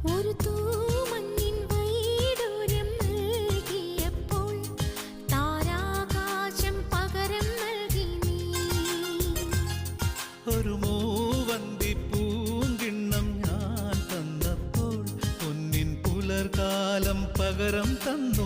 ഒരു തൂമഞ്ഞിൻ വൈഡൂര്യം നൽകിയപ്പോൾ താരാകാശം പകരം നൽകി നീ. ഒരു മൂവന്തി പൂങ്കിണ്ണം ഞാൻ തന്നപ്പോൾ പൊന്നിൻ പുലർകാലം പകരം തന്നു